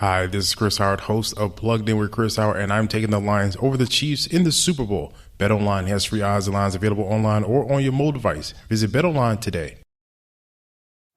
Hi, this is Chris Howard, host of Plugged In with Chris Howard, and I'm taking the Lions over the Chiefs in the Super Bowl. BetOnline has free odds and lines available online or on your mobile device. Visit BetOnline today.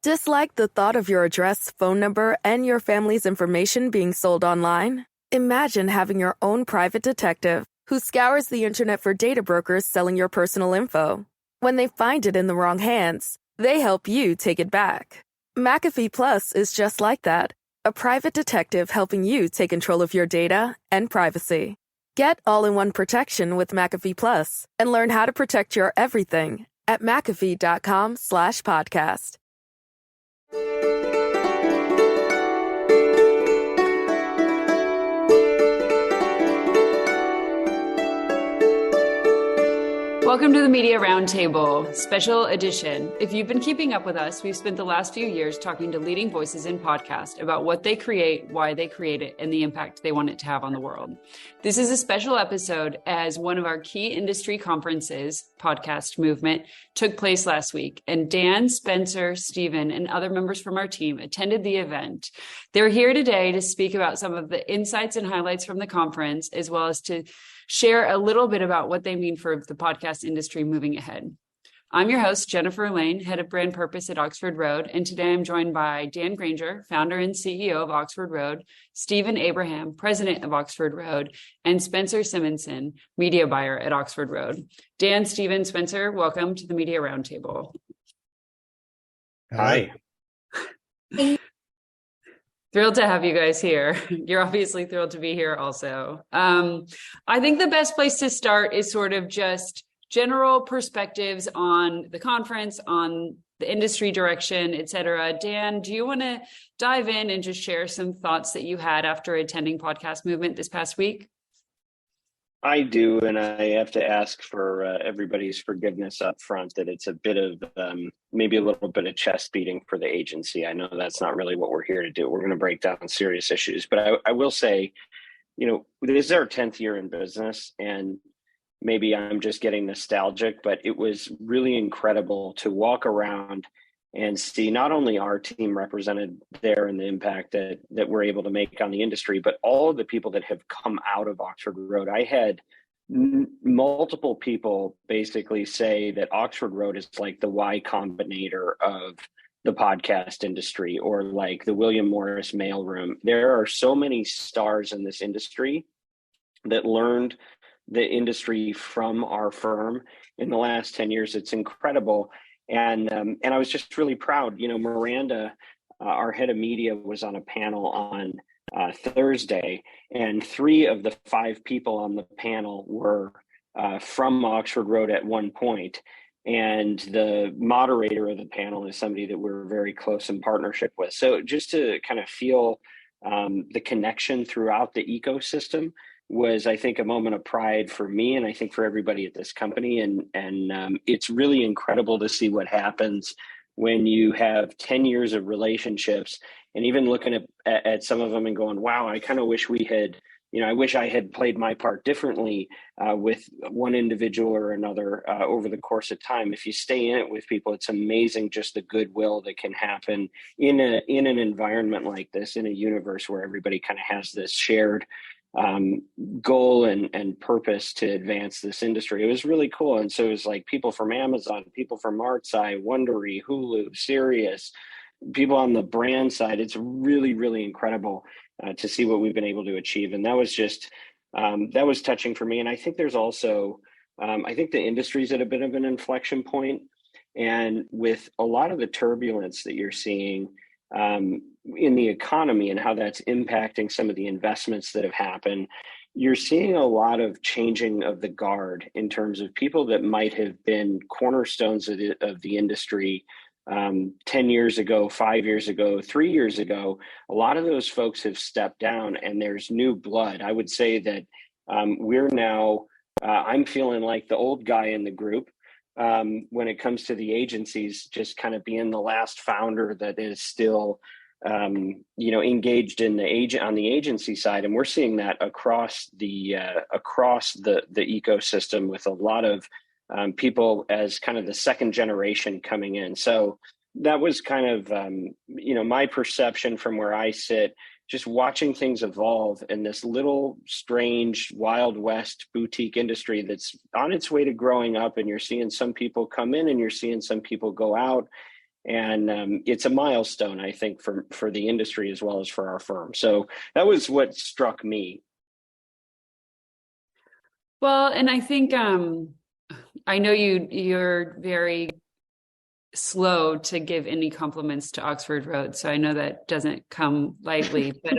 Dislike the thought of your address, phone number, and your family's information being sold online? Imagine having your own private detective who scours the internet for data brokers selling your personal info. When they find it in the wrong hands, they help you take it back. McAfee Plus is just like that. A private detective helping you take control of your data and privacy. Get all-in-one protection with McAfee Plus and learn how to protect your everything at McAfee.com/podcast. Welcome to the Media Roundtable, special edition. If you've been keeping up with us, we've spent the last few years talking to leading voices in podcast about what they create, why they create it, and the impact they want it to have on the world. This is a special episode as one of our key industry conferences, Podcast Movement, took place last week. And Dan, Spencer, Stephen, and other members from our team attended the event. They're here today to speak about some of the insights and highlights from the conference, as well as to share a little bit about what they mean for the podcast industry moving ahead. I'm your host, Jennifer Lane, head of brand purpose at Oxford Road, and today I'm joined by Dan Granger, founder and CEO of Oxford Road, Stephen Abraham, president of Oxford Road, and Spencer Simonson, media buyer at Oxford Road. Dan, Stephen, Spencer, welcome to the Media Roundtable. Hi. Thrilled to have you guys here. You're obviously thrilled to be here also. I think the best place to start is sort of just general perspectives on the conference, on the industry direction, et cetera. Dan, do you want to dive in and just share some thoughts that you had after attending Podcast Movement this past week? I do, and I have to ask for everybody's forgiveness up front that it's a bit of maybe a little bit of chest beating for the agency. I know that's not really what we're here to do. We're going to break down serious issues, but I will say, this is our 10th year in business, and maybe I'm just getting nostalgic, but it was really incredible to walk around and see not only our team represented there and the impact that we're able to make on the industry, but all of the people that have come out of Oxford Road. I had multiple people basically say that Oxford Road is like the Y Combinator of the podcast industry, or like the William Morris mailroom. There are so many stars in this industry that learned the industry from our firm in the last 10 years. It's incredible. And I was just really proud. Miranda, our head of media, was on a panel on Thursday, and 3 of the 5 people on the panel were from Oxford Road at one point. And the moderator of the panel is somebody that we're very close in partnership with. So just to kind of feel the connection throughout the ecosystem was, I think, a moment of pride for me, and I think for everybody at this company. And it's really incredible to see what happens when you have 10 years of relationships, and even looking at some of them and going, wow, I kind of wish we had, I wish I had played my part differently with one individual or another over the course of time. If you stay in it with people, it's amazing just the goodwill that can happen in an environment like this, in a universe where everybody kind of has this shared goal and purpose to advance this industry. It was really cool. And so it was like people from Amazon, people from Artside, Wondery, Hulu, Sirius, people on the brand side. It's really, really incredible to see what we've been able to achieve. And that was just, that was touching for me. And I think there's also, I think the industry's at a bit of an inflection point. And with a lot of the turbulence that you're seeing in the economy and how that's impacting some of the investments that have happened, you're seeing a lot of changing of the guard in terms of people that might have been cornerstones of the industry 10 years ago, 5 years ago, 3 years ago. A lot of those folks have stepped down, and there's new blood. I would say that we're now, I'm feeling like the old guy in the group when it comes to the agencies, just kind of being the last founder that is still engaged in on the agency side. And we're seeing that across the ecosystem, with a lot of people as kind of the second generation coming in. So that was kind of, my perception from where I sit, just watching things evolve in this little strange Wild West boutique industry that's on its way to growing up. And you're seeing some people come in and you're seeing some people go out. And it's a milestone, I think, for the industry as well as for our firm. So that was what struck me. Well, and I think I know you're very slow to give any compliments to Oxford Road, so I know that doesn't come lightly. But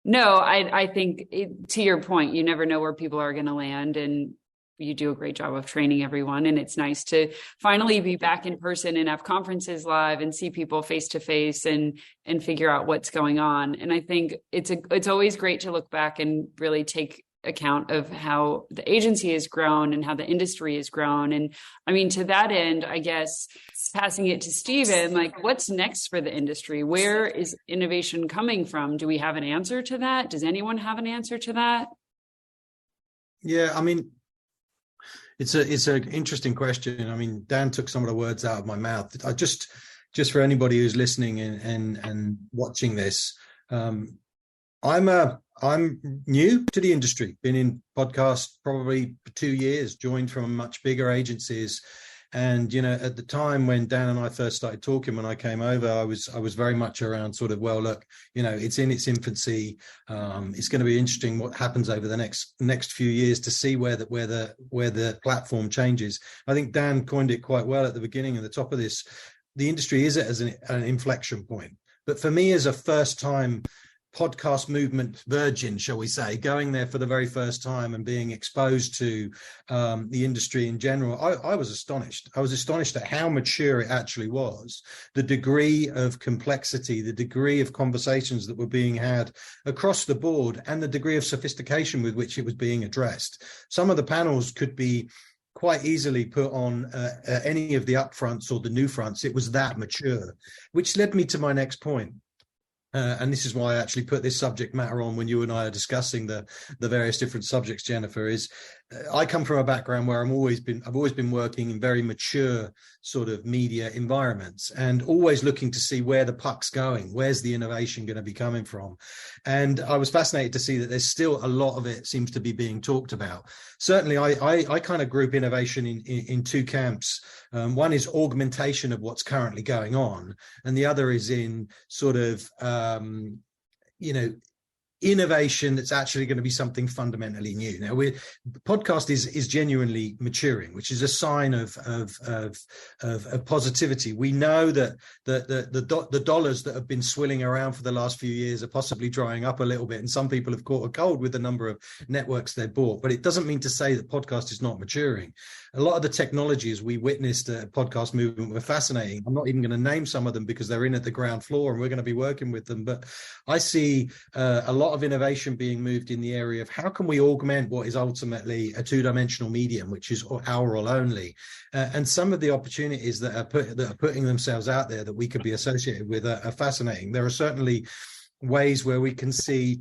no, I think to your point, you never know where people are going to land, and you do a great job of training everyone. And it's nice to finally be back in person and have conferences live and see people face to face and figure out what's going on. And I think it's always great to look back and really take account of how the agency has grown and how the industry has grown. And I mean, to that end, I guess passing it to Stephen, like, what's next for the industry? Where is innovation coming from? Do we have an answer to that? Does anyone have an answer to that? Yeah, I mean, it's an interesting question. I mean, Dan took some of the words out of my mouth. I just for anybody who's listening and watching this, I'm new to the industry, been in podcast probably for 2 years, joined from much bigger agencies. And, at the time when Dan and I first started talking, when I came over, I was very much around sort of, well, look, it's in its infancy. It's going to be interesting what happens over the next few years to see where the platform changes. I think Dan coined it quite well at the beginning and the top of this. The industry is at an inflection point. But for me, as a first time podcast movement virgin, shall we say, going there for the very first time and being exposed to the industry in general, I was astonished. I was astonished at how mature it actually was, the degree of complexity, the degree of conversations that were being had across the board, and the degree of sophistication with which it was being addressed. Some of the panels could be quite easily put on any of the upfronts or the new fronts. It was that mature, which led me to my next point. And this is why I actually put this subject matter on when you and I are discussing the various different subjects, Jennifer, is I come from a background where I've always been working in very mature sort of media environments and always looking to see where the puck's going, where's the innovation going to be coming from. And I was fascinated to see that there's still a lot of it seems to be being talked about. Certainly, I kind of group innovation in two camps. One is augmentation of what's currently going on, and the other is in sort of, innovation that's actually going to be something fundamentally new. Now, podcast is genuinely maturing, which is a sign of positivity. We know that the dollars that have been swilling around for the last few years are possibly drying up a little bit, and some people have caught a cold with the number of networks they've bought. But it doesn't mean to say that podcast is not maturing. A lot of the technologies we witnessed at podcast movement were fascinating. I'm not even going to name some of them because they're in at the ground floor and we're going to be working with them. But I see a lot of innovation being moved in the area of how can we augment what is ultimately a two-dimensional medium, which is aural only. And some of the opportunities that are putting themselves out there that we could be associated with are fascinating. There are certainly ways where we can see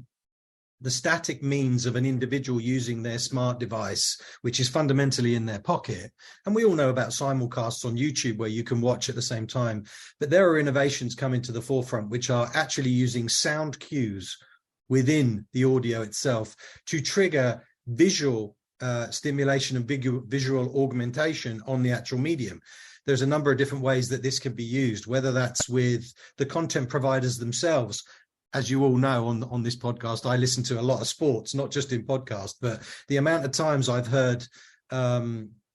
the static means of an individual using their smart device, which is fundamentally in their pocket. And we all know about simulcasts on YouTube where you can watch at the same time. But there are innovations coming to the forefront, which are actually using sound cues within the audio itself to trigger visual stimulation and visual augmentation on the actual medium. There's a number of different ways that this can be used, whether that's with the content providers themselves. As you all know, on this podcast, I listen to a lot of sports, not just in podcast, but the amount of times I've heard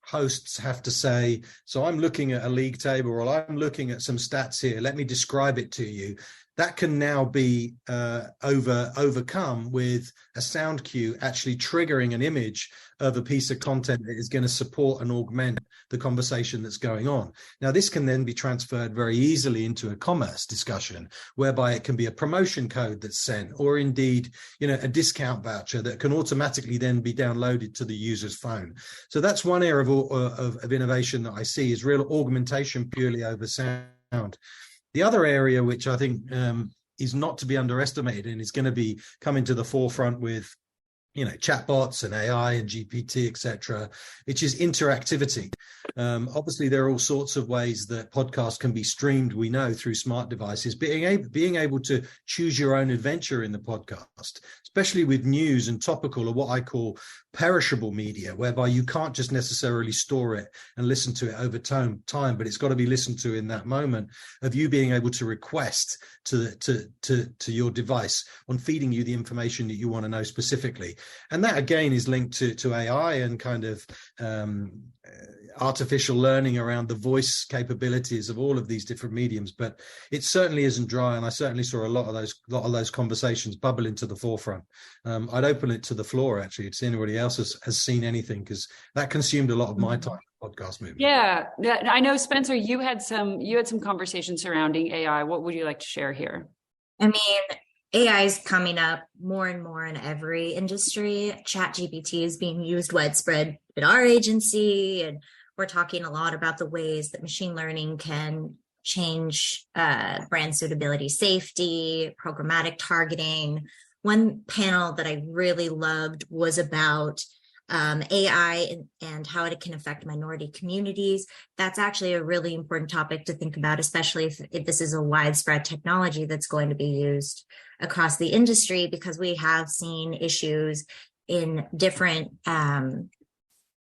hosts have to say, so I'm looking at a league table or I'm looking at some stats here, let me describe it to you. That can now be overcome with a sound cue actually triggering an image of a piece of content that is going to support and augment the conversation that's going on. Now, this can then be transferred very easily into a commerce discussion, whereby it can be a promotion code that's sent, or indeed, a discount voucher that can automatically then be downloaded to the user's phone. So that's one area of innovation that I see is real augmentation purely over sound. The other area, which I think is not to be underestimated and is going to be coming to the forefront with chatbots and AI and GPT, etc., which is interactivity. Obviously, there are all sorts of ways that podcasts can be streamed, we know, through smart devices. Being able to choose your own adventure in the podcast, especially with news and topical, or what I call perishable media, whereby you can't just necessarily store it and listen to it over time, but it's got to be listened to in that moment, of you being able to request to your device on feeding you the information that you want to know specifically. And that again is linked to AI and kind of artificial learning around the voice capabilities of all of these different mediums. But it certainly isn't dry, and I certainly saw a lot of those conversations bubble into the forefront. I'd open it to the floor actually to see anybody else has seen anything, because that consumed a lot of my time. Podcast movement. Yeah, I know, Spencer, you had some conversations surrounding AI. What would you like to share here? I mean, AI is coming up more and more in every industry. ChatGPT is being used widespread at our agency, and we're talking a lot about the ways that machine learning can change brand suitability, safety, programmatic targeting. One panel that I really loved was about AI and how it can affect minority communities. That's actually a really important topic to think about, especially if this is a widespread technology that's going to be used across the industry, because we have seen issues in different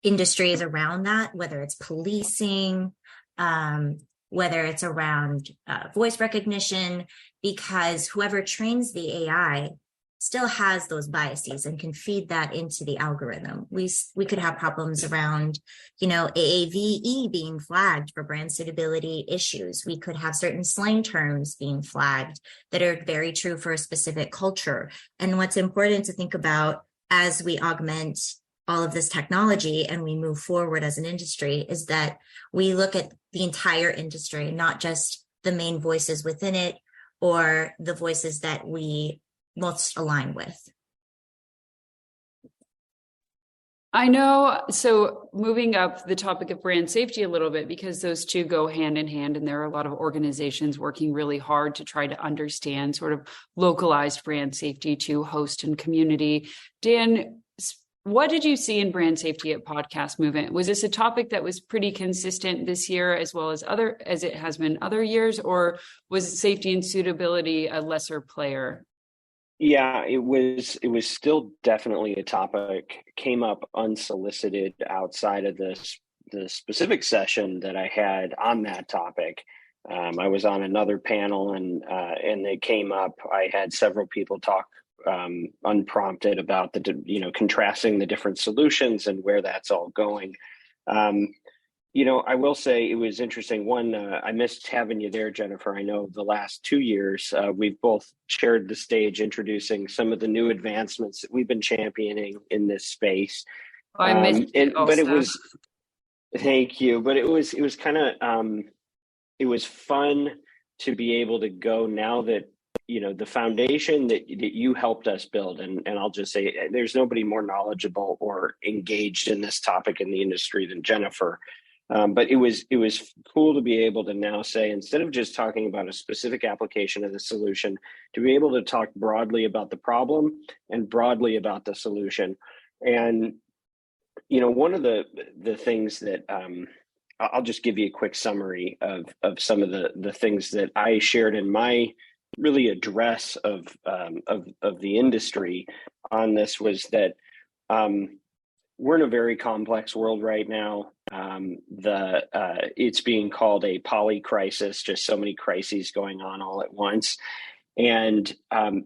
industries around that, whether it's policing, whether it's around voice recognition, because whoever trains the AI still has those biases and can feed that into the algorithm. We could have problems around, AAVE being flagged for brand suitability issues. We could have certain slang terms being flagged that are very true for a specific culture. And what's important to think about as we augment all of this technology and we move forward as an industry is that we look at the entire industry, not just the main voices within it or the voices that we most align with. I know. So moving up the topic of brand safety a little bit, because those two go hand in hand, and there are a lot of organizations working really hard to try to understand sort of localized brand safety to host and community. Dan, what did you see in brand safety at Podcast Movement? Was this a topic that was pretty consistent this year as well as it has been other years, or was safety and suitability a lesser player? Yeah, it was still definitely a topic. Came up unsolicited outside of the specific session that I had on that topic. I was on another panel and it came up. I had several people talk unprompted about contrasting the different solutions and where that's all going. I will say it was interesting. One, I missed having you there, Jennifer. I know the last 2 years, we've both shared the stage introducing some of the new advancements that we've been championing in this space. I missed it also. But it was, thank you. But it was kind of, it was fun to be able to go now that, the foundation that you helped us build. And I'll just say, there's nobody more knowledgeable or engaged in this topic in the industry than Jennifer. But it was cool to be able to now say, instead of just talking about a specific application of the solution, to be able to talk broadly about the problem and broadly about the solution. And, one of the things that I'll just give you a quick summary of some of the things that I shared in my really address of the industry on this was that we're in a very complex world right now. It's being called a poly crisis, just so many crises going on all at once. And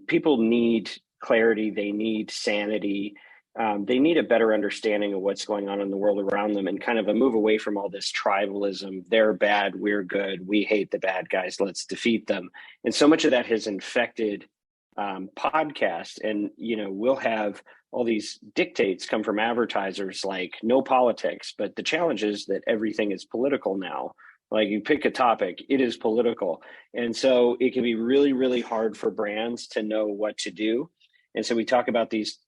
people need clarity. They need sanity. They need a better understanding of what's going on in the world around them and kind of a move away from all this tribalism. They're bad, we're good, we hate the bad guys, let's defeat them. And so much of that has infected podcasts. And, we'll have all these dictates come from advertisers like no politics, but the challenge is that everything is political now. Like you pick a topic, it is political. And so it can be really, really hard for brands to know what to do. And so we talk about these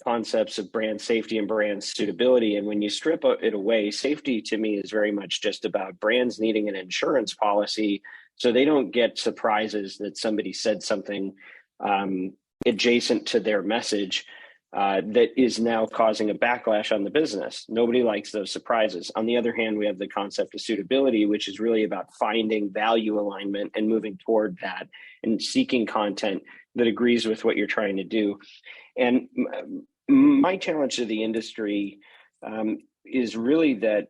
concepts of brand safety and brand suitability. And when you strip it away, safety to me is very much just about brands needing an insurance policy so they don't get surprises that somebody said something adjacent to their message. that is now causing a backlash on the business. Nobody likes those surprises. On the other hand, we have the concept of suitability, which is really about finding value alignment and moving toward that and seeking content that agrees with what you're trying to do. And my challenge to the industry is really that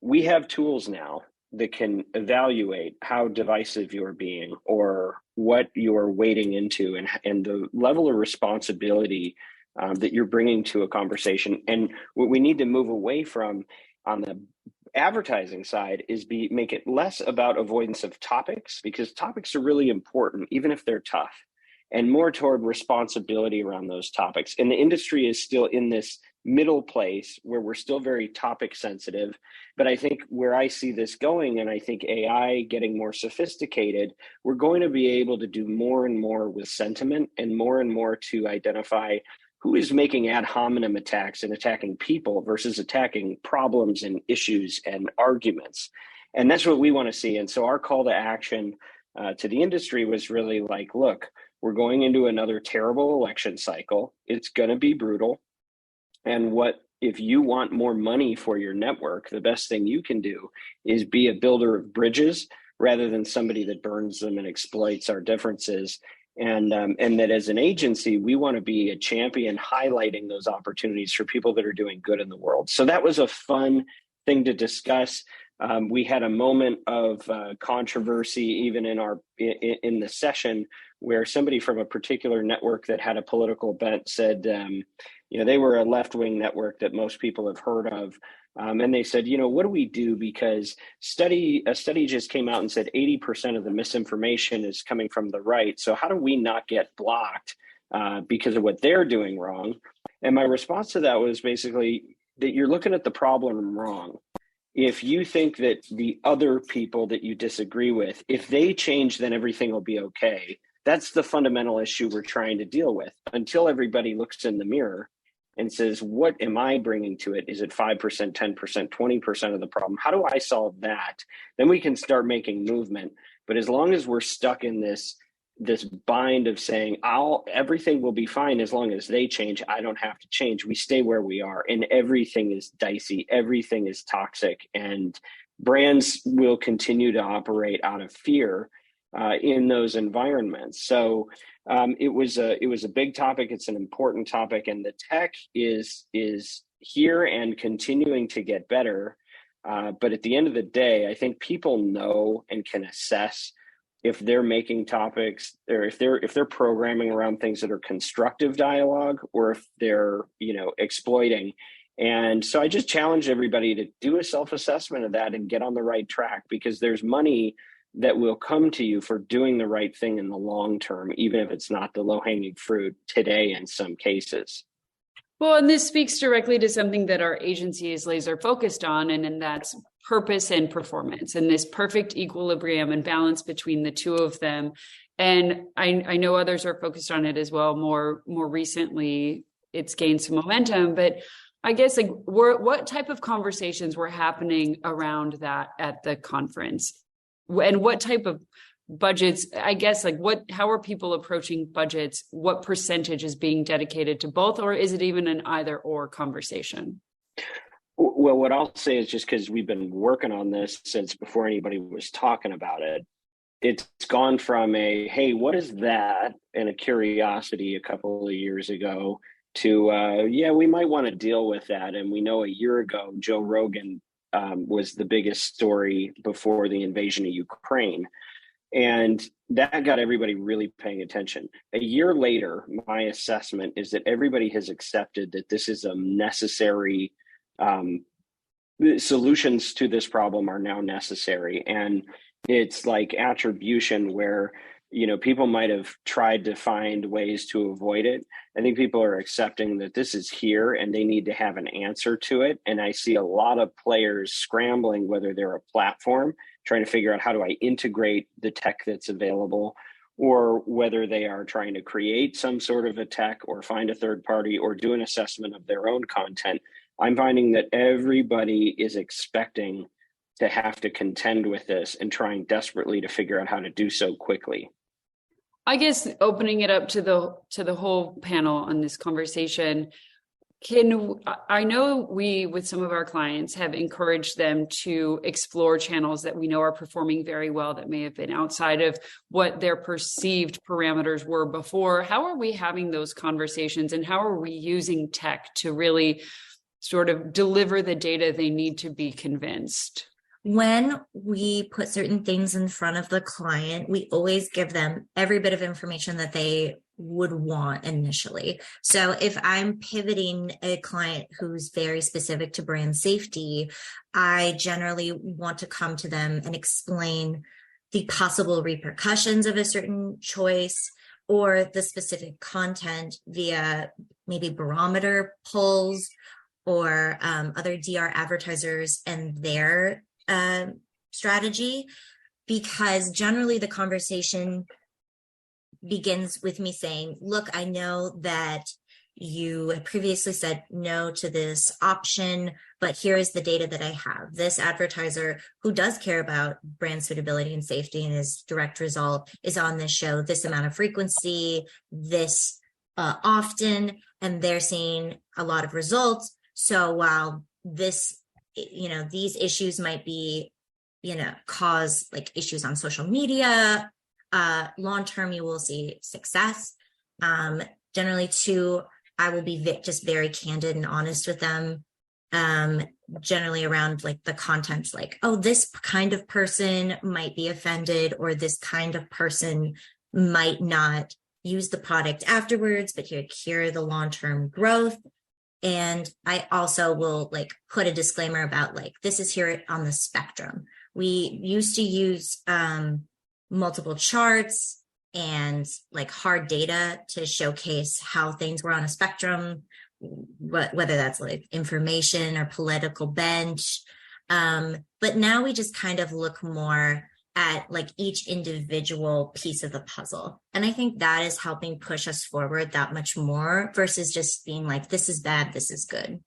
we have tools now that can evaluate how divisive you're being or what you're wading into and the level of responsibility that you're bringing to a conversation. And what we need to move away from on the advertising side is make it less about avoidance of topics, because topics are really important, even if they're tough, and more toward responsibility around those topics. And the industry is still in this middle place where we're still very topic sensitive. But I think where I see this going, and I think AI getting more sophisticated, we're going to be able to do more and more with sentiment and more to identify who is making ad hominem attacks and attacking people versus attacking problems and issues and arguments. And that's what we want to see. And so our call to action to the industry was really like, look, we're going into another terrible election cycle. It's going to be brutal. And if you want more money for your network, the best thing you can do is be a builder of bridges rather than somebody that burns them and exploits our differences. And that as an agency, we want to be a champion highlighting those opportunities for people that are doing good in the world. So that was a fun thing to discuss. We had a moment of controversy even in the session where somebody from a particular network that had a political bent said, they were a left-wing network that most people have heard of. And they said, what do we do? Because a study just came out and said 80% of the misinformation is coming from the right. So how do we not get blocked because of what they're doing wrong? And my response to that was basically that you're looking at the problem wrong. If you think that the other people that you disagree with, if they change, then everything will be okay. That's the fundamental issue we're trying to deal with. Until everybody looks in the mirror and says, what am I bringing to it? Is it 5%, 10%, 20% of the problem? How do I solve that? Then we can start making movement. But as long as we're stuck in this bind of saying, everything will be fine as long as they change, I don't have to change, we stay where we are. And everything is dicey, everything is toxic, and brands will continue to operate out of fear in those environments. So it was a big topic. It's an important topic, and the tech is here and continuing to get better. But at the end of the day, I think people know and can assess if they're making topics or if they're programming around things that are constructive dialogue or if they're exploiting. And so I just challenge everybody to do a self-assessment of that and get on the right track, because there's money that will come to you for doing the right thing in the long term, even if it's not the low-hanging fruit today in some cases. Well, and this speaks directly to something that our agency is laser focused on, and that's purpose and performance, and this perfect equilibrium and balance between the two of them. And I know others are focused on it as well. More recently, it's gained some momentum, but I guess what type of conversations were happening around that at the conference? And what type of budgets, I guess, how are people approaching budgets? What percentage is being dedicated to both, or is it even an either or conversation? Well, what I'll say is, just because we've been working on this since before anybody was talking about it, it's gone from a, hey, what is that? And a curiosity a couple of years ago to, we might want to deal with that. And we know a year ago, Joe Rogan was the biggest story before the invasion of Ukraine. And that got everybody really paying attention. A year later, my assessment is that everybody has accepted that this is a necessary, solutions to this problem are now necessary. And it's like attribution where, people might have tried to find ways to avoid it. I think people are accepting that this is here and they need to have an answer to it. And I see a lot of players scrambling, whether they're a platform, trying to figure out how do I integrate the tech that's available, or whether they are trying to create some sort of a tech or find a third party or do an assessment of their own content. I'm finding that everybody is expecting to have to contend with this and trying desperately to figure out how to do so quickly. I guess opening it up to the whole panel on this conversation, I know we, with some of our clients, have encouraged them to explore channels that we know are performing very well that may have been outside of what their perceived parameters were before. How are we having those conversations, and how are we using tech to really sort of deliver the data they need to be convinced? When we put certain things in front of the client, we always give them every bit of information that they would want initially. So if I'm pivoting a client who's very specific to brand safety, I generally want to come to them and explain the possible repercussions of a certain choice or the specific content via maybe barometer polls or other DR advertisers and their strategy, because generally the conversation begins with me saying, look, I know that you had previously said no to this option, but here is the data that I have. This advertiser who does care about brand suitability and safety and his direct result is on this show, this amount of frequency, this often, and they're seeing a lot of results. So while this, these issues might be, cause like issues on social media, long-term, you will see success. Generally, too, I will be just very candid and honest with them. Generally around like the contents, like, oh, this kind of person might be offended, or this kind of person might not use the product afterwards, but here are the long-term growth. And I also will like put a disclaimer about like, this is here on the spectrum. We used to use multiple charts and like hard data to showcase how things were on a spectrum, whether that's like information or political bench. But now we just kind of look more at like each individual piece of the puzzle. And I think that is helping push us forward that much more versus just being like, this is bad, this is good.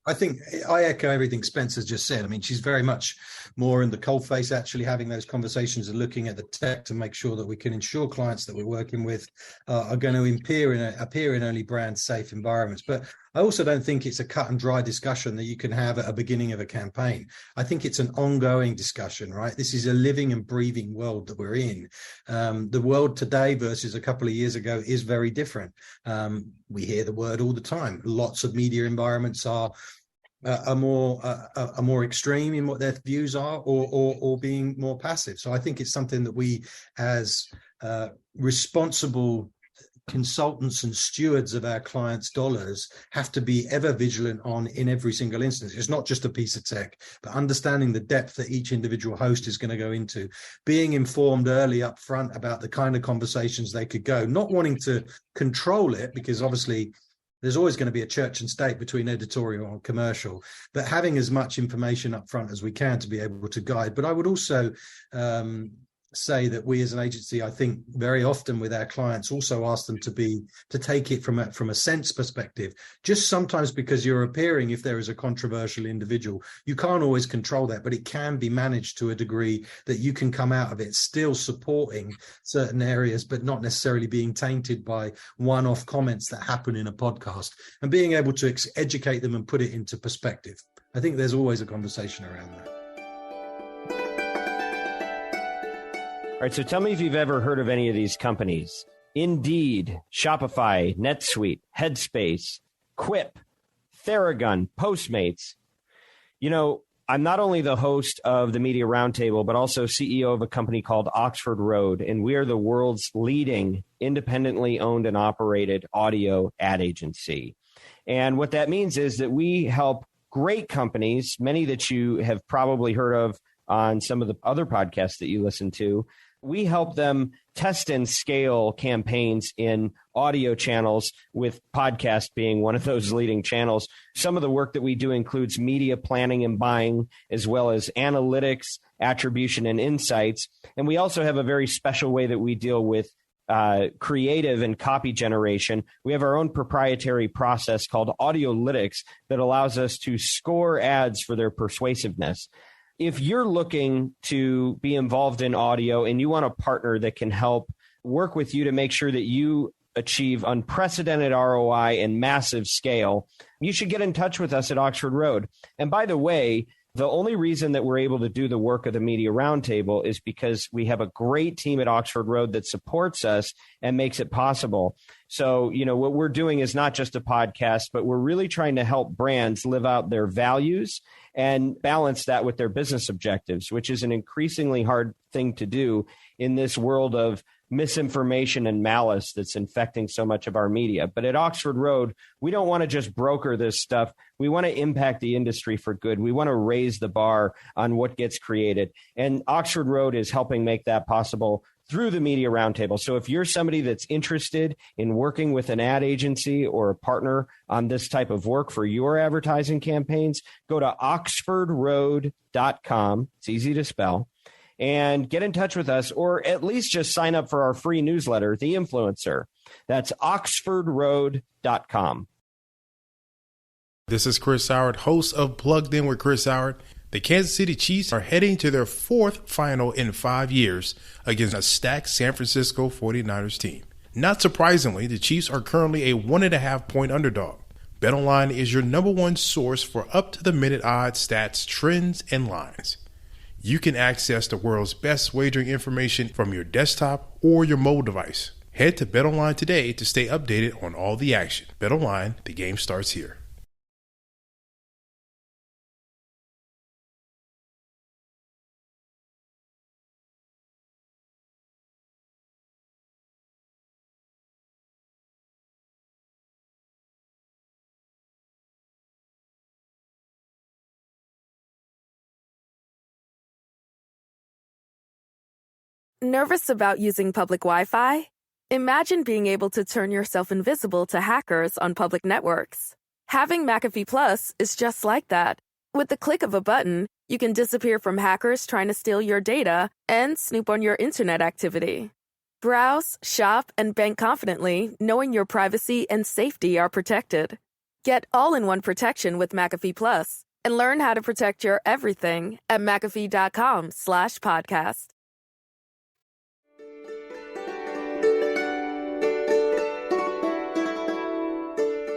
I think I echo everything Spencer's just said. I mean, she's very much more in the coalface, actually having those conversations and looking at the tech to make sure that we can ensure clients that we're working with are going to appear in only brand safe environments. But I also don't think it's a cut and dry discussion that you can have at a beginning of a campaign. I think it's an ongoing discussion, right? This is a living and breathing world that we're in. The world today versus a couple of years ago is very different. We hear the word all the time. Lots of media environments are more extreme in what their views are, or being more passive. So I think it's something that we, as responsible consultants and stewards of our clients' dollars, have to be ever vigilant on in every single instance. It's not just a piece of tech, but understanding the depth that each individual host is going to go into, being informed early up front about the kind of conversations they could go, not wanting to control it, because obviously there's always going to be a church and state between editorial and commercial, but having as much information up front as we can to be able to guide. But I would also say that we as an agency, I think very often with our clients, also ask them to take it from a sense perspective. Just sometimes, because you're appearing, if there is a controversial individual, you can't always control that, but it can be managed to a degree that you can come out of it still supporting certain areas, but not necessarily being tainted by one-off comments that happen in a podcast, and being able to educate them and put it into perspective. I think there's always a conversation around that. All right, so tell me if you've ever heard of any of these companies. Indeed, Shopify, NetSuite, Headspace, Quip, Theragun, Postmates. You know, I'm not only the host of the Media Roundtable, but also CEO of a company called Oxford Road, and we are the world's leading independently owned and operated audio ad agency. And what that means is that we help great companies, many that you have probably heard of on some of the other podcasts that you listen to. We help them test and scale campaigns in audio channels, with podcast being one of those leading channels. Some of the work that we do includes media planning and buying, as well as analytics, attribution, and insights. And we also have a very special way that we deal with creative and copy generation. We have our own proprietary process called Audiolytics that allows us to score ads for their persuasiveness. If you're looking to be involved in audio and you want a partner that can help work with you to make sure that you achieve unprecedented ROI and massive scale, you should get in touch with us at Oxford Road. And by the way, the only reason that we're able to do the work of the Media Roundtable is because we have a great team at Oxford Road that supports us and makes it possible. So, what we're doing is not just a podcast, but we're really trying to help brands live out their values and balance that with their business objectives, which is an increasingly hard thing to do in this world of misinformation and malice that's infecting so much of our media. But at Oxford Road, we don't want to just broker this stuff. We want to impact the industry for good. We want to raise the bar on what gets created. And Oxford Road is helping make that possible through the Media Roundtable. So if you're somebody that's interested in working with an ad agency or a partner on this type of work for your advertising campaigns, go to oxfordroad.com. It's easy to spell. And get in touch with us, or at least just sign up for our free newsletter, The Influencer. That's oxfordroad.com. This is Chris Howard, host of Plugged In with Chris Howard. The Kansas City Chiefs are heading to their fourth final in 5 years against a stacked San Francisco 49ers team. Not surprisingly, the Chiefs are currently a 1.5-point underdog. BetOnline is your number one source for up-to-the-minute odds, stats, trends, and lines. You can access the world's best wagering information from your desktop or your mobile device. Head to BetOnline today to stay updated on all the action. BetOnline, the game starts here. Nervous about using public Wi-Fi? Imagine being able to turn yourself invisible to hackers on public networks. Having McAfee Plus is just like that. With the click of a button, you can disappear from hackers trying to steal your data and snoop on your internet activity. Browse, shop, and bank confidently, knowing your privacy and safety are protected. Get all-in-one protection with McAfee Plus and learn how to protect your everything at McAfee.com/podcast.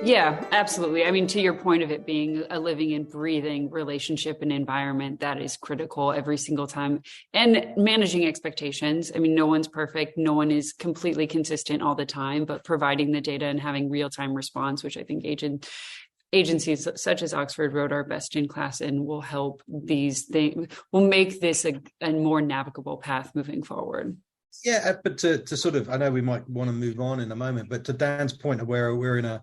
Yeah, absolutely. I mean, to your point of it being a living and breathing relationship and environment, that is critical every single time. And managing expectations. I mean, no one's perfect. No one is completely consistent all the time, but providing the data and having real-time response, which I think agencies such as Oxford Road are best in class and will help these things, will make this a more navigable path moving forward. Yeah, but to sort of, I know we might want to move on in a moment, but to Dan's point of where we're in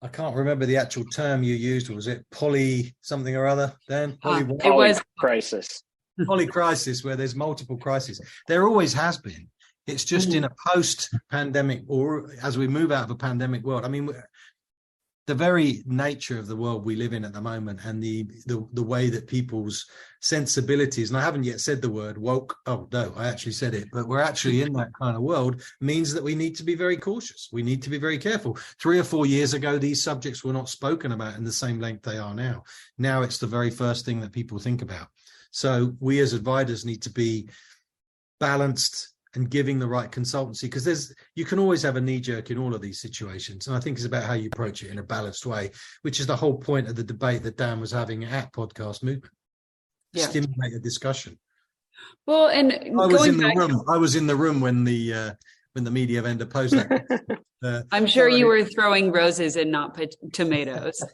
I can't remember the actual term you used. Was it poly something or other, Dan? It was crisis. Poly crisis, where there's multiple crises. There always has been. It's just in a post-pandemic, or as we move out of a pandemic world. I mean, the very nature of the world we live in at the moment, and the way that people's sensibilities, and I haven't yet said the word woke. Oh no, I actually said it, but we're actually in that kind of world, means that we need to be very cautious. We need to be very careful. 3 or 4 years ago, these subjects were not spoken about in the same length they are now. Now it's the very first thing that people think about. So we as advisors need to be balanced and giving the right consultancy, because you can always have a knee-jerk in all of these situations. And I think it's about how you approach it in a balanced way, which is the whole point of the debate that Dan was having at Podcast Movement. Yeah. Stimulate a discussion. Well, and I was in the room when the media vendor posed that. I'm sure you were throwing roses and not tomatoes.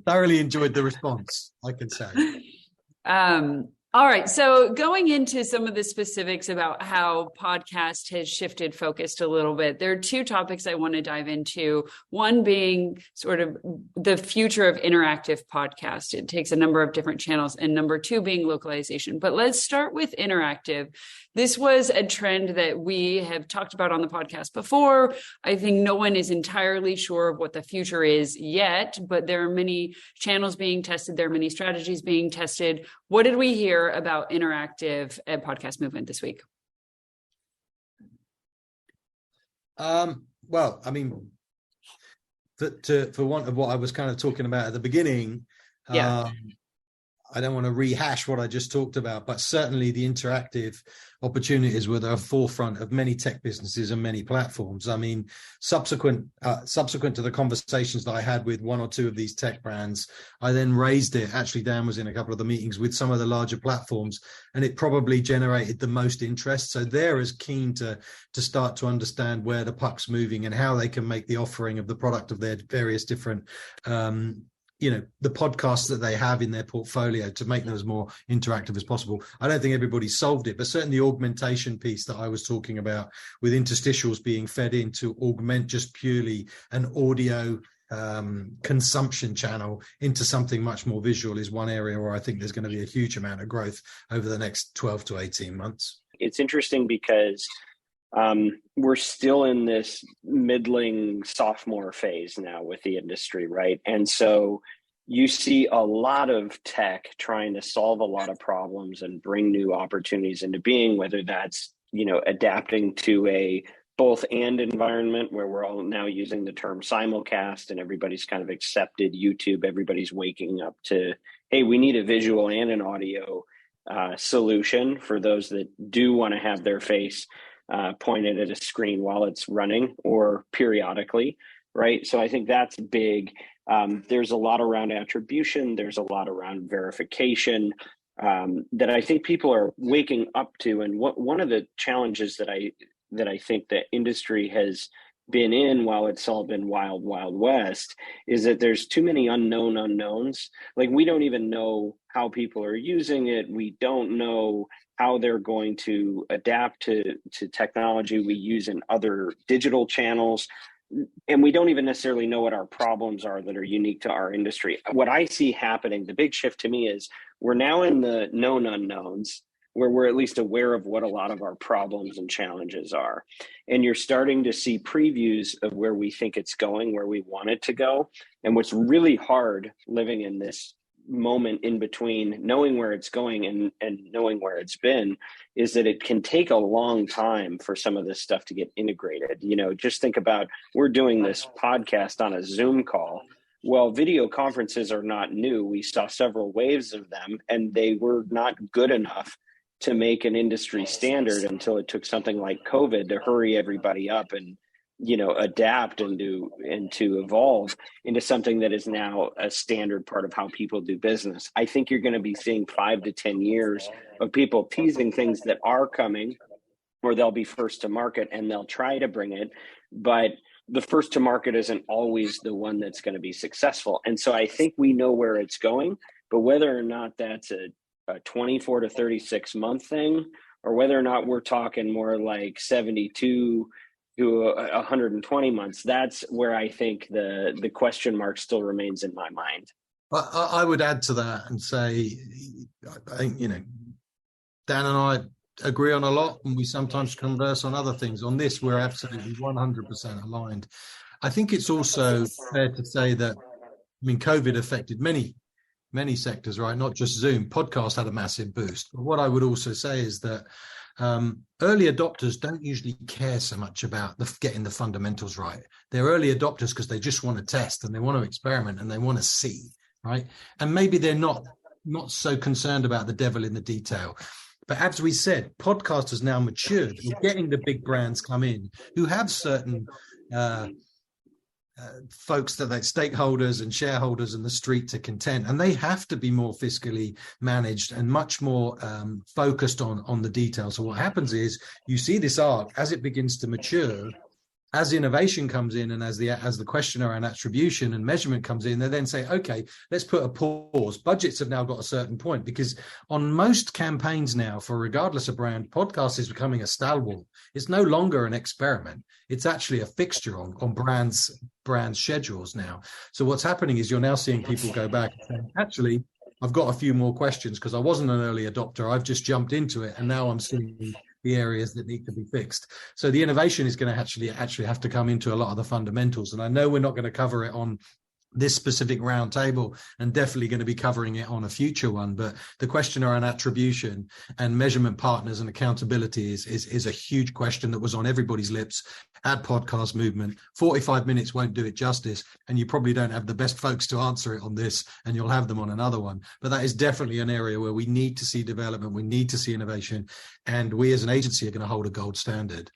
Thoroughly enjoyed the response, I can say. All right. So going into some of the specifics about how podcast has shifted focus a little bit, there are 2 topics I want to dive into. One being sort of the future of interactive podcast. It takes a number of different channels, and number 2 being localization. But let's start with interactive. This was a trend that we have talked about on the podcast before. I think no one is entirely sure of what the future is yet, but there are many channels being tested. There are many strategies being tested. What did we hear about interactive at Podcast Movement this week? Well, I mean, for want of what I was kind of talking about at the beginning, I don't want to rehash what I just talked about, but certainly the interactive opportunities were the forefront of many tech businesses and many platforms. I mean, subsequent to the conversations that I had with one or two of these tech brands, I then raised it. Actually, Dan was in a couple of the meetings with some of the larger platforms, and it probably generated the most interest. So they're as keen to start to understand where the puck's moving and how they can make the offering of the product of their various different the podcasts that they have in their portfolio to make them as more interactive as possible. I don't think everybody's solved it, but certainly the augmentation piece that I was talking about with interstitials being fed in to augment just purely an audio consumption channel into something much more visual is one area where I think there's going to be a huge amount of growth over the next 12 to 18 months. It's interesting because we're still in this middling sophomore phase now with the industry, right? And so you see a lot of tech trying to solve a lot of problems and bring new opportunities into being, whether that's, adapting to a both and environment where we're all now using the term simulcast and everybody's kind of accepted YouTube. Everybody's waking up to, hey, we need a visual and an audio solution for those that do want to have their face pointed at a screen while it's running or periodically, right? So I think that's big. There's a lot around attribution. There's a lot around verification that I think people are waking up to. And one of the challenges that I think the industry has been in while it's all been wild, wild west is that there's too many unknown unknowns. Like we don't even know how people are using it. We don't know how they're going to adapt to technology we use in other digital channels. And we don't even necessarily know what our problems are that are unique to our industry. What I see happening, the big shift to me is we're now in the known unknowns where we're at least aware of what a lot of our problems and challenges are. And you're starting to see previews of where we think it's going, where we want it to go. And what's really hard living in this moment in between knowing where it's going and knowing where it's been is that it can take a long time for some of this stuff to get integrated. Just think about, we're doing this podcast on a Zoom call. Well, video conferences are not new. We saw several waves of them and they were not good enough to make an industry standard until it took something like COVID to hurry everybody up and adapt and to evolve into something that is now a standard part of how people do business. I think you're going to be seeing 5 to 10 years of people teasing things that are coming, or they'll be first to market and they'll try to bring it. But the first to market isn't always the one that's going to be successful. And so I think we know where it's going, but whether or not that's a 24 to 36 month thing, or whether or not we're talking more like 72 to 120 months, that's where I think the question mark still remains in my mind. I would add to that and say, I think, Dan and I agree on a lot, and we sometimes converse on other things. On this, we're absolutely 100% aligned. I think it's also fair to say that, COVID affected many sectors, right? Not just Zoom. Podcast had a massive boost. But what I would also say is that early adopters don't usually care so much about getting the fundamentals right. They're early adopters because they just want to test and they want to experiment and they want to see, right? And maybe they're not so concerned about the devil in the detail. But as we said, podcast has now matured. We're getting the big brands come in who have certain folks that stakeholders and shareholders in the street to content, and they have to be more fiscally managed and much more focused on the details. So what happens is you see this arc as it begins to mature, as innovation comes in, and as the question around attribution and measurement comes in, they then say, okay, let's put a pause. Budgets have now got a certain point, because on most campaigns now, for regardless of brand, podcast is becoming a stalwart. It's no longer an experiment. It's actually a fixture on brands schedules now. So what's happening is you're now seeing people go back and say, actually, I've got a few more questions because I wasn't an early adopter. I've just jumped into it, and now I'm seeing the areas that need to be fixed. So the innovation is going to actually have to come into a lot of the fundamentals. And I know we're not going to cover it on this specific roundtable, and definitely going to be covering it on a future one. But the question around attribution and measurement partners and accountability is a huge question that was on everybody's lips at Podcast Movement. 45 minutes won't do it justice, and you probably don't have the best folks to answer it on this, and you'll have them on another one. But that is definitely an area where we need to see development, we need to see innovation, and we as an agency are going to hold a gold standard.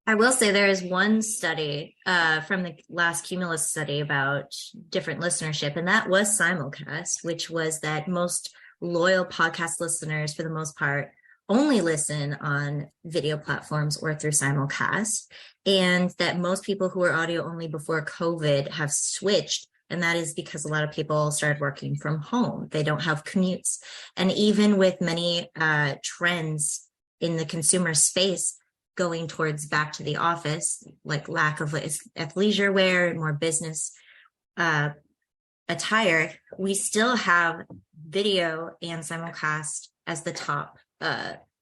I will say there is one study from the last Cumulus study about different listenership, and that was simulcast, which was that most loyal podcast listeners, for the most part, only listen on video platforms or through simulcast, and that most people who were audio only before COVID have switched. And that is because a lot of people started working from home. They don't have commutes. And even with many trends in the consumer space, going towards back to the office, like lack of athleisure wear and more business attire, we still have video and simulcast as the top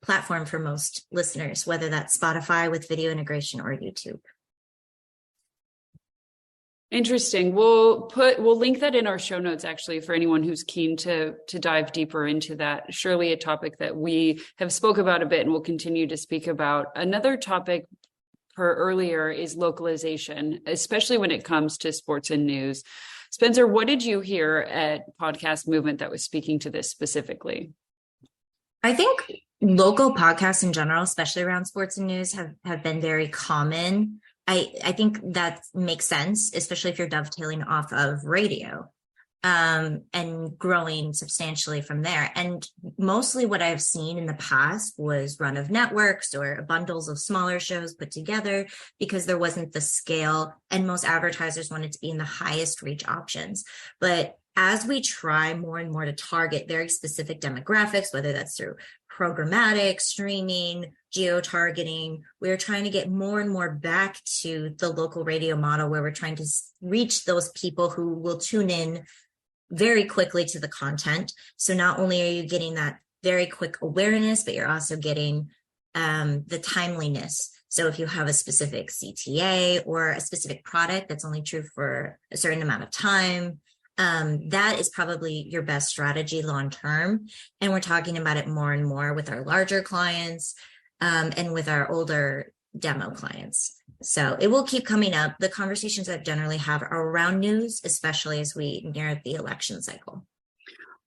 platform for most listeners, whether that's Spotify with video integration or YouTube. Interesting. We'll link that in our show notes, actually, for anyone who's keen to dive deeper into that. Surely a topic that we have spoke about a bit and will continue to speak about. Another topic per earlier is localization, especially when it comes to sports and news. Spencer, what did you hear at Podcast Movement that was speaking to this specifically? I think local podcasts in general, especially around sports and news, have been very common. I think that makes sense, especially if you're dovetailing off of radio and growing substantially from there. And mostly what I've seen in the past was run of networks or bundles of smaller shows put together because there wasn't the scale, and most advertisers wanted to be in the highest reach options. But as we try more and more to target very specific demographics, whether that's through programmatic, streaming, geo-targeting, we're trying to get more and more back to the local radio model where we're trying to reach those people who will tune in very quickly to the content. So not only are you getting that very quick awareness, but you're also getting the timeliness. So if you have a specific CTA or a specific product that's only true for a certain amount of time, that is probably your best strategy long term. And we're talking about it more and more with our larger clients and with our older demo clients. So it will keep coming up. The conversations that I generally have are around news, especially as we near the election cycle.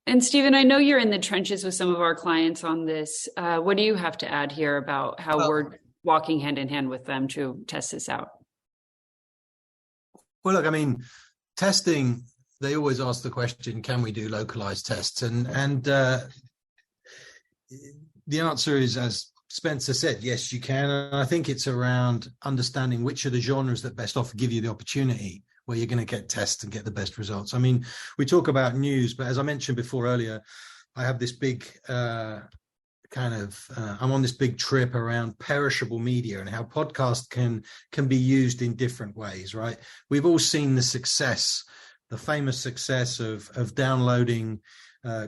And Stephen, I know you're in the trenches with some of our clients on this. What do you have to add here about how we're walking hand in hand with them to test this out? Well, look, I mean, testing, they always ask the question, can we do localized tests? And the answer is, as Spencer said, yes, you can. And I think it's around understanding which are the genres that best give you the opportunity where you're going to get tests and get the best results. I mean, we talk about news, but as I mentioned before earlier, I have this big I'm on this big trip around perishable media and how podcast can be used in different ways, right? We've all seen the famous success of downloading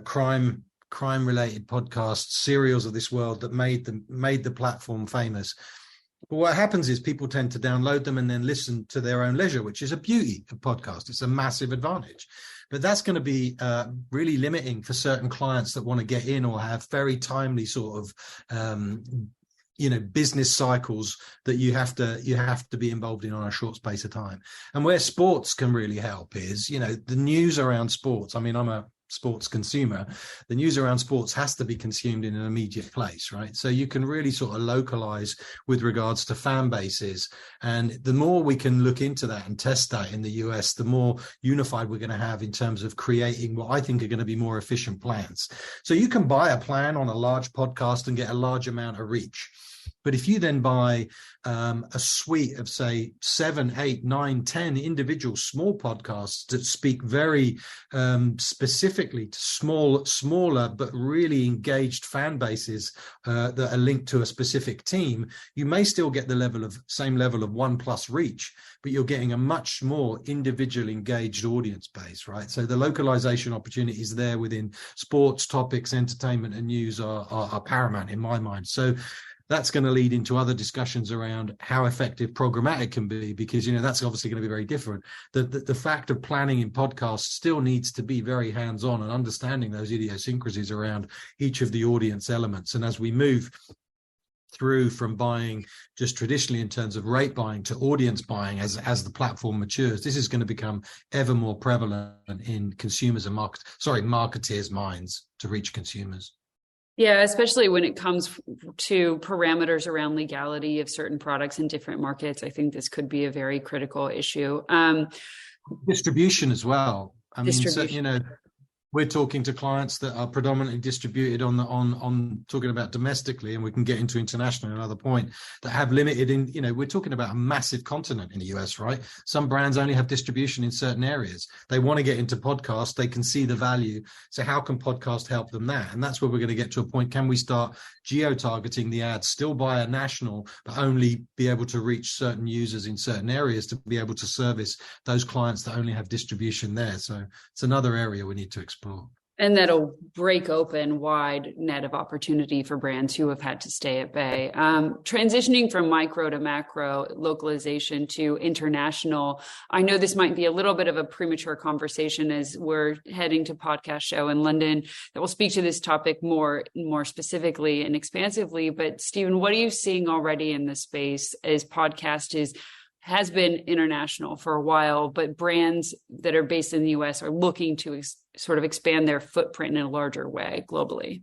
crime-related podcasts, serials of this world that made the platform famous. But what happens is people tend to download them and then listen to their own leisure, which is a beauty of podcast. It's a massive advantage. But that's going to be really limiting for certain clients that want to get in or have very timely sort of business cycles that you have to be involved in on a short space of time. And where sports can really help is, the news around sports. I mean, I'm a sports consumer. The news around sports has to be consumed in an immediate place, right? So you can really sort of localize with regards to fan bases. And the more we can look into that and test that in the US, the more unified we're going to have in terms of creating what I think are going to be more efficient plans. So you can buy a plan on a large podcast and get a large amount of reach. But if you then buy a suite of, say, 7, 8, 9, 10 individual small podcasts that speak very specifically to smaller but really engaged fan bases that are linked to a specific team, you may still get the same level of 1+ reach, but you're getting a much more individual engaged audience base, right? So the localization opportunities there within sports, topics, entertainment, and news are paramount in my mind. So that's going to lead into other discussions around how effective programmatic can be, because, that's obviously going to be very different. The fact of planning in podcasts still needs to be very hands-on and understanding those idiosyncrasies around each of the audience elements. And as we move through from buying just traditionally in terms of rate buying to audience buying, as the platform matures, this is going to become ever more prevalent in consumers and marketeers' minds to reach consumers. Yeah, especially when it comes to parameters around legality of certain products in different markets. I think this could be a very critical issue. Distribution as well. I mean, so, we're talking to clients that are predominantly distributed on talking about domestically, and we can get into international at another point, that have limited we're talking about a massive continent in the US, right? Some brands only have distribution in certain areas. They want to get into podcasts. They can see the value. So how can podcast help them that? And that's where we're going to get to a point. Can we start geo-targeting the ads still by a national, but only be able to reach certain users in certain areas to be able to service those clients that only have distribution there? So it's another area we need to explore. And that'll break open wide net of opportunity for brands who have had to stay at bay. Transitioning from micro to macro localization to international, I know this might be a little bit of a premature conversation as we're heading to podcast show in London that will speak to this topic more specifically and expansively. But Stephen, what are you seeing already in this space as podcast has been international for a while, but brands that are based in the US are looking to sort of expand their footprint in a larger way globally?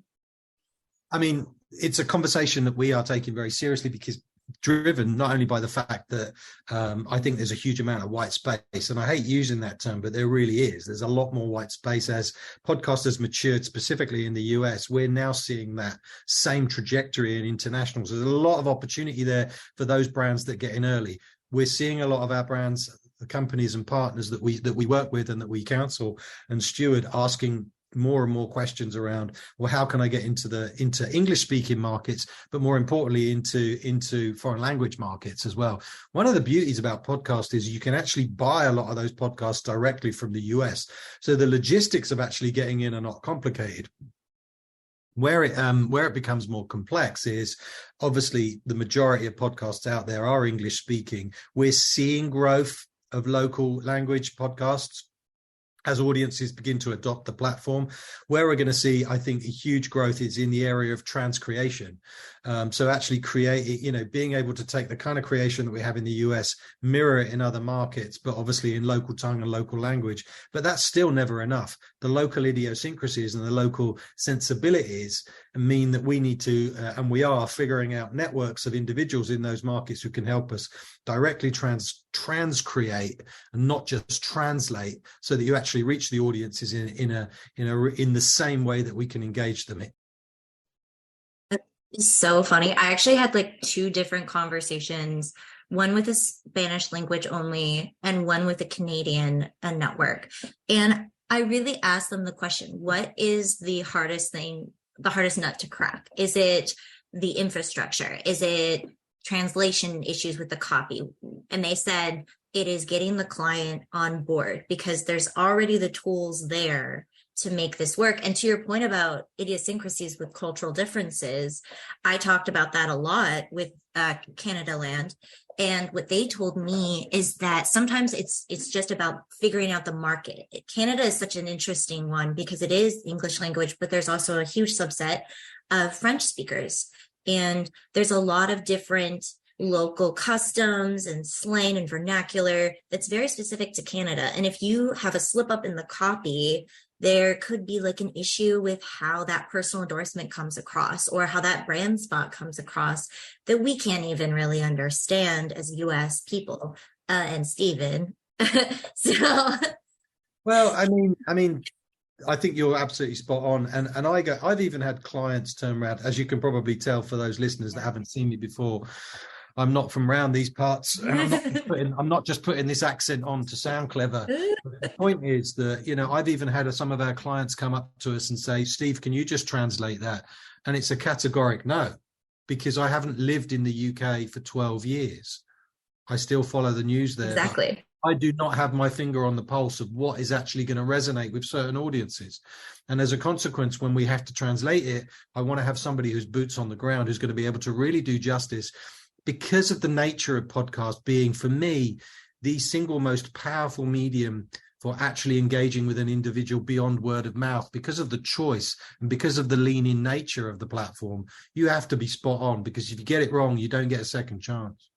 I mean, it's a conversation that we are taking very seriously, because driven not only by the fact that I think there's a huge amount of white space, and I hate using that term, but there really is. There's a lot more white space as podcasters matured, specifically in the US. We're now seeing that same trajectory in internationals. There's a lot of opportunity there for those brands that get in early. We're seeing a lot of our brands, the companies and partners that we work with and that we counsel and steward, asking more and more questions around, well, how can I get into English speaking markets, but more importantly into foreign language markets as well. One of the beauties about podcasts is you can actually buy a lot of those podcasts directly from the US. So the logistics of actually getting in are not complicated. Where it becomes more complex is obviously the majority of podcasts out there are English speaking. We're seeing growth of local language podcasts as audiences begin to adopt the platform. Where we're going to see, I think, a huge growth is in the area of transcreation. So actually being able to take the kind of creation that we have in the US, mirror it in other markets, but obviously in local tongue and local language. But that's still never enough. The local idiosyncrasies and the local sensibilities mean that we need to, and we are figuring out networks of individuals in those markets who can help us directly transcreate and not just translate, so that you actually reach the audiences in the same way that we can engage them. It's so funny. I actually had like two different conversations, one with a Spanish language only and one with a Canadian network. And I really asked them the question, what is the hardest nut to crack? Is it the infrastructure? Is it translation issues with the copy? And they said it is getting the client on board, because there's already the tools there to make this work. And to your point about idiosyncrasies with cultural differences, I talked about that a lot with Canada Land. And what they told me is that sometimes it's just about figuring out the market. Canada is such an interesting one because it is English language, but there's also a huge subset of French speakers. And there's a lot of different local customs and slang and vernacular that's very specific to Canada. And if you have a slip up in the copy, there could be like an issue with how that personal endorsement comes across or how that brand spot comes across that we can't even really understand as US people. And Stephen. Well, I mean, I think you're absolutely spot on. And I've even had clients turn around, as you can probably tell for those listeners that haven't seen me before. I'm not from around these parts. And I'm not just putting this accent on to sound clever. But the point is that, I've even had some of our clients come up to us and say, Steve, can you just translate that? And it's a categoric no, because I haven't lived in the UK for 12 years. I still follow the news there. Exactly. I do not have my finger on the pulse of what is actually going to resonate with certain audiences. And as a consequence, when we have to translate it, I want to have somebody who's boots on the ground, who's going to be able to really do justice, because of the nature of podcast being, for me, the single most powerful medium for actually engaging with an individual beyond word of mouth. Because of the choice and because of the lean-in nature of the platform, you have to be spot on, because if you get it wrong, you don't get a second chance.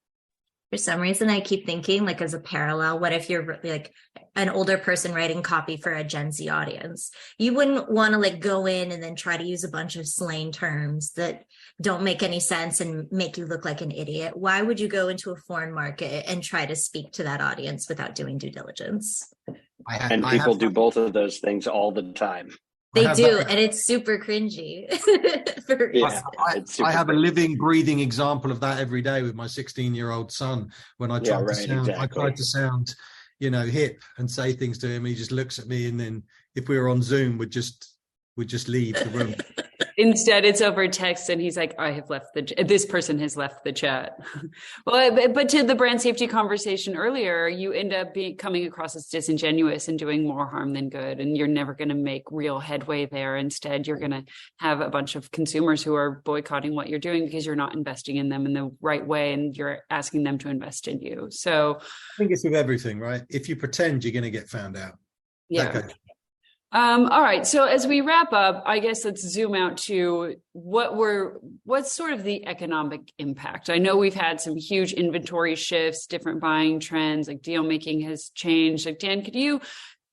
For some reason, I keep thinking, like, as a parallel, what if you're like an older person writing copy for a Gen Z audience? You wouldn't want to like go in and then try to use a bunch of slang terms that don't make any sense and make you look like an idiot. Why would you go into a foreign market and try to speak to that audience without doing due diligence? And people do both of those things all the time. They do, and it's super cringy. I have a living, breathing example of that every day with my 16-year-old son. When I try to sound, hip and say things to him, he just looks at me, and then if we were on Zoom, would just leave the room. Instead, it's over text, and he's like, this person has left the chat. Well, but to the brand safety conversation earlier, you end up coming across as disingenuous and doing more harm than good, and you're never going to make real headway there. Instead, you're going to have a bunch of consumers who are boycotting what you're doing because you're not investing in them in the right way, and you're asking them to invest in you. So I think it's with everything, right? If you pretend, you're going to get found out. Yeah. Okay. All right. So as we wrap up, I guess let's zoom out to what's sort of the economic impact. I know we've had some huge inventory shifts, different buying trends, like deal making has changed. Like, Dan, could you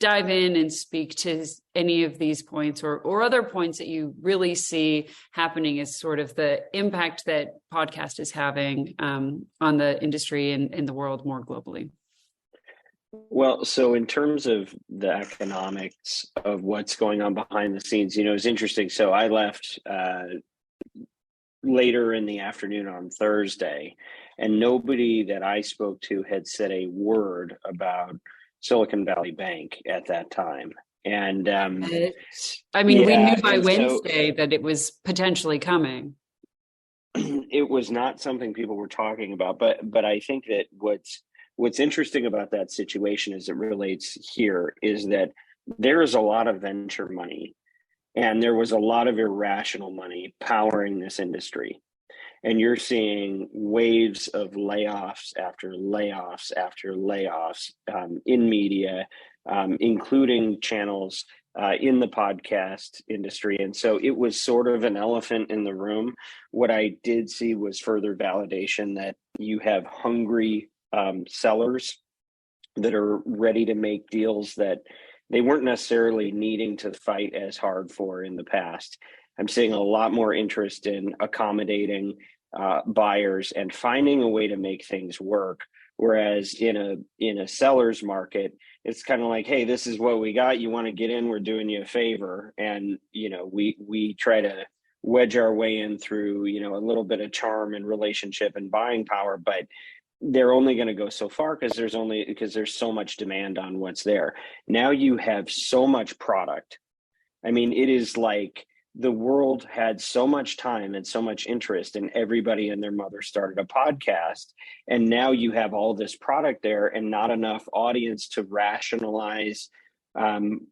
dive in and speak to any of these points or other points that you really see happening as sort of the impact that podcast is having on the industry and in the world more globally? Well, so in terms of the economics of what's going on behind the scenes, it's interesting. So I left later in the afternoon on Thursday, and nobody that I spoke to had said a word about Silicon Valley Bank at that time. And we knew by Wednesday that it was potentially coming. It was not something people were talking about, but I think that what's interesting about that situation as it relates here is that there is a lot of venture money, and there was a lot of irrational money powering this industry. And you're seeing waves of layoffs after layoffs after layoffs in media, including channels in the podcast industry. And so it was sort of an elephant in the room. What I did see was further validation that you have hungry sellers that are ready to make deals that they weren't necessarily needing to fight as hard for in the past. I'm seeing a lot more interest in accommodating buyers and finding a way to make things work. Whereas in a seller's market, it's kind of like, hey, this is what we got. You want to get in? We're doing you a favor, and we try to wedge our way in through a little bit of charm and relationship and buying power, but they're only going to go so far because there's so much demand on what's there. Now you have so much product. I mean, it is like the world had so much time and so much interest, and everybody and their mother started a podcast. And now you have all this product there and not enough audience to rationalize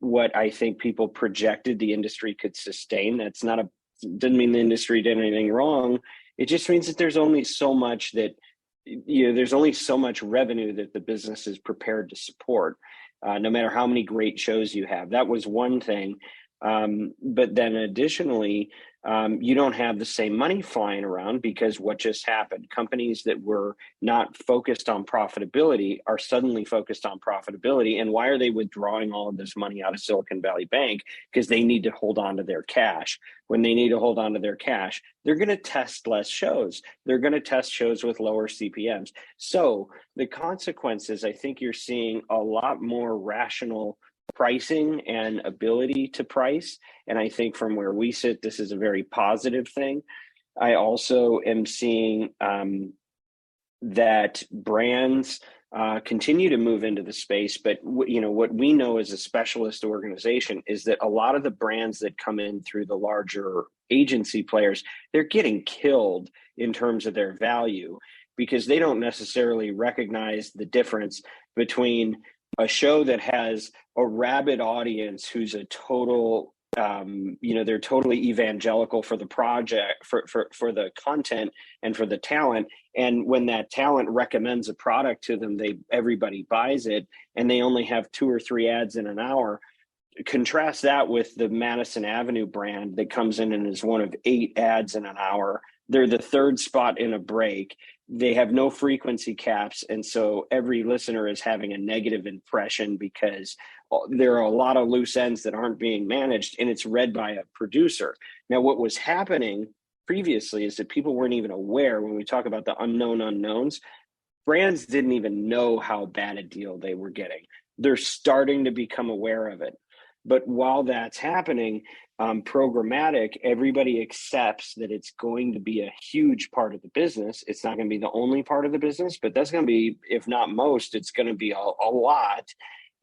what I think people projected the industry could sustain. Doesn't mean the industry did anything wrong. It just means that there's only so much there's only so much revenue that the business is prepared to support, no matter how many great shows you have. That was one thing. But then additionally, you don't have the same money flying around, because what just happened? Companies that were not focused on profitability are suddenly focused on profitability. And why are they withdrawing all of this money out of Silicon Valley Bank? Because they need to hold on to their cash. When they need to hold on to their cash, they're going to test less shows. They're going to test shows with lower CPMs. So the consequences, I think you're seeing a lot more rational pricing and ability to price. And I think from where we sit, this is a very positive thing. I also am seeing that brands continue to move into the space. But what we know as a specialist organization is that a lot of the brands that come in through the larger agency players, they're getting killed in terms of their value, because they don't necessarily recognize the difference between a show that has a rabid audience who's a total they're totally evangelical for the project, for the content and for the talent, and when that talent recommends a product to them, everybody buys it, and they only have 2 or 3 ads in an hour. Contrast that with the Madison Avenue brand that comes in and is one of 8 ads in an hour. They're the 3rd spot in a break. They have no frequency caps. And so every listener is having a negative impression because there are a lot of loose ends that aren't being managed, and it's read by a producer. Now, what was happening previously is that people weren't even aware. When we talk about the unknown unknowns, brands didn't even know how bad a deal they were getting. They're starting to become aware of it. But while that's happening, programmatic, everybody accepts that it's going to be a huge part of the business. It's not going to be the only part of the business, but that's going to be, if not most, it's going to be a lot.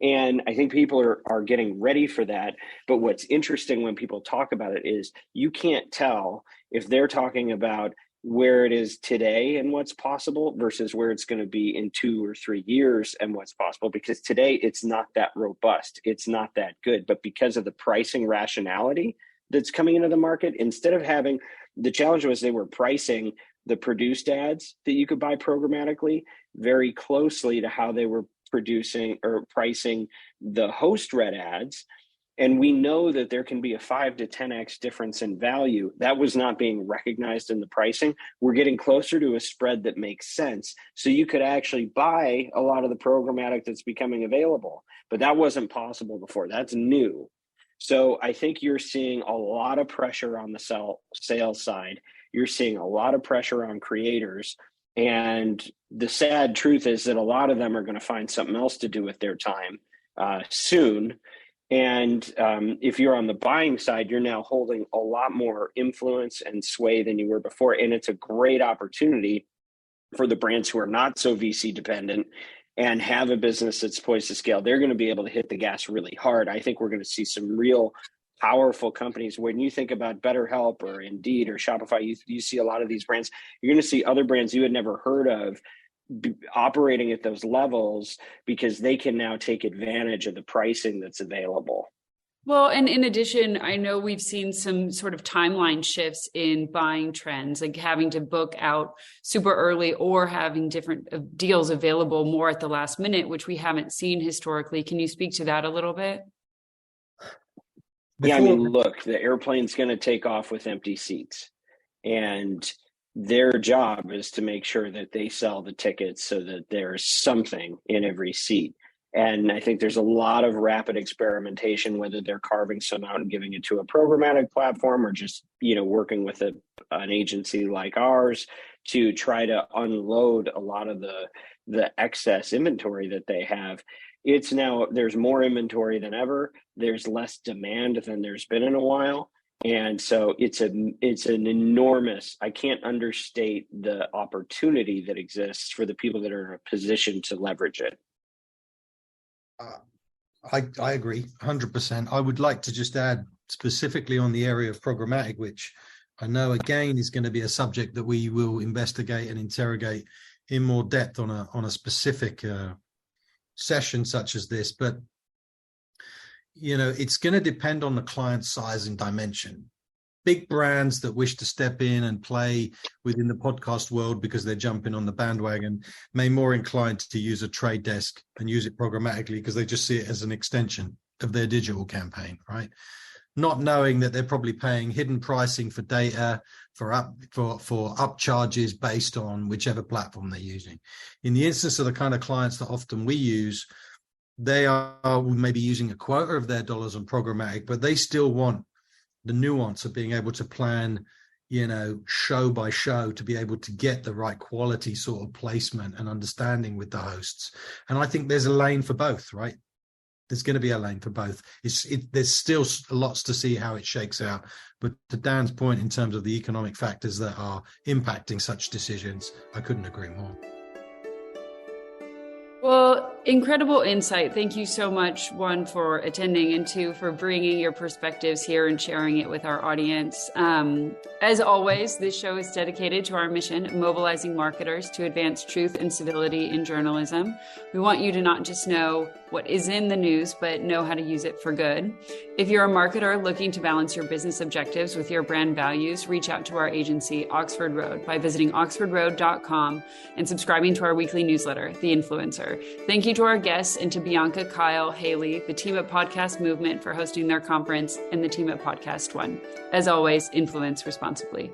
And I think people are getting ready for that. But what's interesting when people talk about it is you can't tell if they're talking about where it is today and what's possible versus where it's going to be in 2 or 3 years and what's possible, because today it's not that robust. It's not that good. But because of the pricing rationality that's coming into the market, instead of having, the challenge was they were pricing the produced ads that you could buy programmatically very closely to how they were producing or pricing the host read ads. And we know that there can be a 5 to 10x difference in value. That was not being recognized in the pricing. We're getting closer to a spread that makes sense. So you could actually buy a lot of the programmatic that's becoming available, but that wasn't possible before. That's new. So I think you're seeing a lot of pressure on the sales side. You're seeing a lot of pressure on creators. And the sad truth is that a lot of them are going to find something else to do with their time soon. And if you're on the buying side, you're now holding a lot more influence and sway than you were before. And it's a great opportunity for the brands who are not so VC dependent and have a business that's poised to scale. They're going to be able to hit the gas really hard. I think we're going to see some real powerful companies. When you think about BetterHelp or Indeed or Shopify, you see a lot of these brands. You're going to see other brands you had never heard of operating at those levels because they can now take advantage of the pricing that's available. Well, and in addition, I know we've seen some sort of timeline shifts in buying trends, like having to book out super early or having different deals available more at the last minute, which we haven't seen historically. Can you speak to that a little bit? Yeah, I mean, look, the airplane's going to take off with empty seats, and their job is to make sure that they sell the tickets so that there's something in every seat. And I think there's a lot of rapid experimentation, whether they're carving some out and giving it to a programmatic platform or just, working with an agency like ours to try to unload a lot of the excess inventory that they have. It's now, there's more inventory than ever. There's less demand than there's been in a while. And so it's an enormous, I can't understate the opportunity that exists for the people that are in a position to leverage it. I agree 100%. I would like to just add specifically on the area of programmatic, which I know again is going to be a subject that we will investigate and interrogate in more depth on a specific session such as this. But it's going to depend on the client size and dimension. Big brands that wish to step in and play within the podcast world because they're jumping on the bandwagon may more inclined to use a trade desk and use it programmatically because they just see it as an extension of their digital campaign, right? Not knowing that they're probably paying hidden pricing for data, for upcharges based on whichever platform they're using. In the instance of the kind of clients that often we use, they are maybe using a quota of their dollars on programmatic, but they still want the nuance of being able to plan, show by show to be able to get the right quality sort of placement and understanding with the hosts. And I think there's a lane for both, right? There's going to be a lane for both. There's still lots to see how it shakes out. But to Dan's point, in terms of the economic factors that are impacting such decisions, I couldn't agree more. Well, incredible insight. Thank you so much, one, for attending, and two, for bringing your perspectives here and sharing it with our audience. As always, this show is dedicated to our mission of mobilizing marketers to advance truth and civility in journalism. We want you to not just know what is in the news, but know how to use it for good. If you're a marketer looking to balance your business objectives with your brand values, reach out to our agency, Oxford Road, by visiting oxfordroad.com and subscribing to our weekly newsletter, The Influencer. Thank you to our guests and to Bianca, Kyle, Haley, the team at Podcast Movement for hosting their conference, and the team at Podcast One. As always, influence responsibly.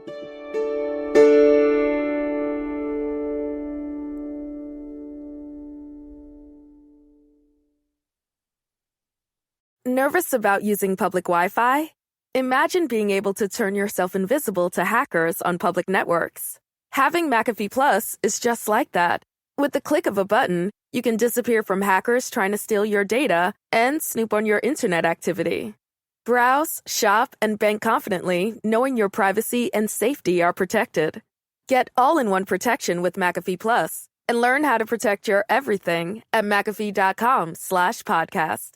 Nervous about using public Wi-Fi? Imagine being able to turn yourself invisible to hackers on public networks. Having McAfee Plus is just like that. With the click of a button, you can disappear from hackers trying to steal your data and snoop on your internet activity. Browse, shop, and bank confidently, knowing your privacy and safety are protected. Get all-in-one protection with McAfee Plus and learn how to protect your everything at McAfee.com/podcast.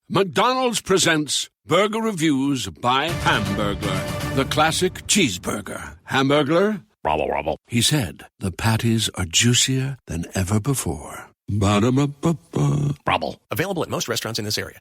McDonald's presents Burger Reviews by Hamburglar, the classic cheeseburger. Hamburglar? Rubble, rubble. He said, the patties are juicier than ever before. Ba-da-ba-ba-ba. Rubble. Available at most restaurants in this area.